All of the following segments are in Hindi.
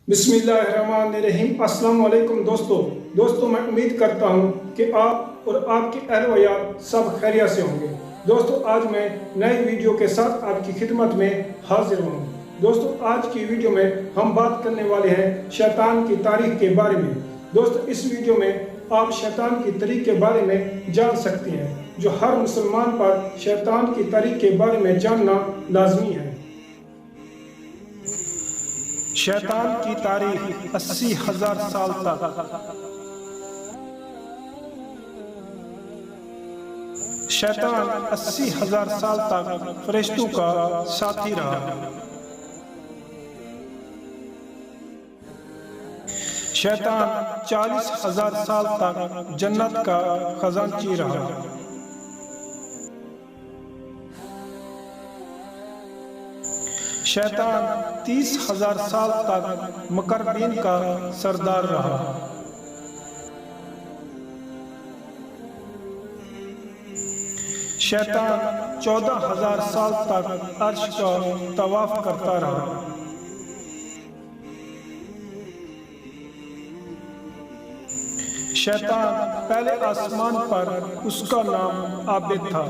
बिस्मिल्लाहिर्रहमानिर्रहीम। अस्सलाम वालेकुम दोस्तों मैं उम्मीद करता हूँ कि आप और आपके अहल व यार सब खैरियत से होंगे। दोस्तों आज मैं नई वीडियो के साथ आपकी खिदमत में हाजिर हूँ। दोस्तों आज की वीडियो में हम बात करने वाले हैं शैतान की तारीख के बारे में। दोस्तों इस वीडियो में आप शैतान की तारीख के बारे में जान सकते हैं, जो हर मुसलमान पर शैतान की तारीख के बारे में जानना लाजमी है। शैतान की तारीख 80,000 साल तक। शैतान 80,000 साल तक फरिश्तों का साथी रहा। शैतान 40,000 साल तक जन्नत का खजांची रहा। शैतान 30,000 साल तक मुकर्रबीन का सरदार रहा। शैतान 14,000 साल तक अर्श का तवाफ करता रहा। शैतान पहले आसमान पर उसका नाम आबिद था।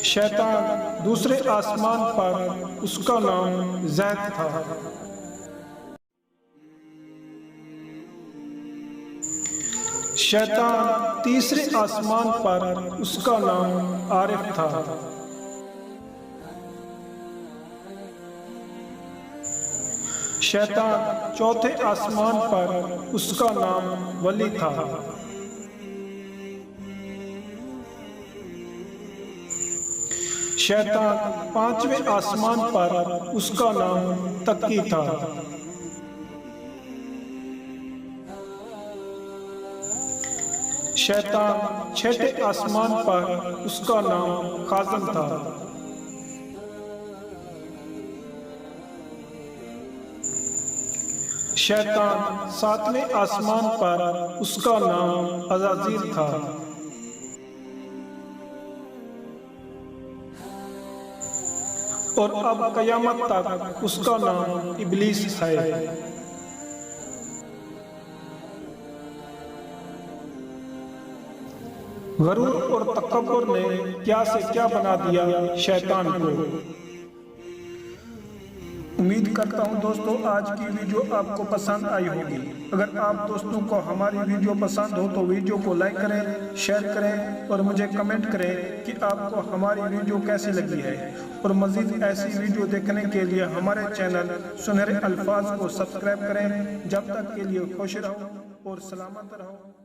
शैतान दूसरे आसमान पर उसका नाम ज़ैद था। शैतान तीसरे आसमान पर उसका नाम आरिफ था। शैतान चौथे आसमान पर उसका नाम वली था। शैतान पांचवें आसमान पर उसका नाम तकी था। शैतान छठे आसमान पर उसका नाम खाज़न था। शैतान सातवें आसमान पर उसका नाम अज़ाज़ील था। और अब कयामत तक उसका नाम इब्लीस है। गरूर और तकब्बुर ने क्या से क्या बना दिया शैतान को। उम्मीद करता हूँ दोस्तों आज की वीडियो आपको पसंद आई होगी। अगर आप दोस्तों को हमारी वीडियो पसंद हो तो वीडियो को लाइक करें, शेयर करें और मुझे कमेंट करें कि आपको हमारी वीडियो कैसी लगी है। और मज़ीद ऐसी वीडियो देखने के लिए हमारे चैनल सुनहरे अल्फाज को सब्सक्राइब करें। जब तक के लिए खुश रहो और सलामत रहो।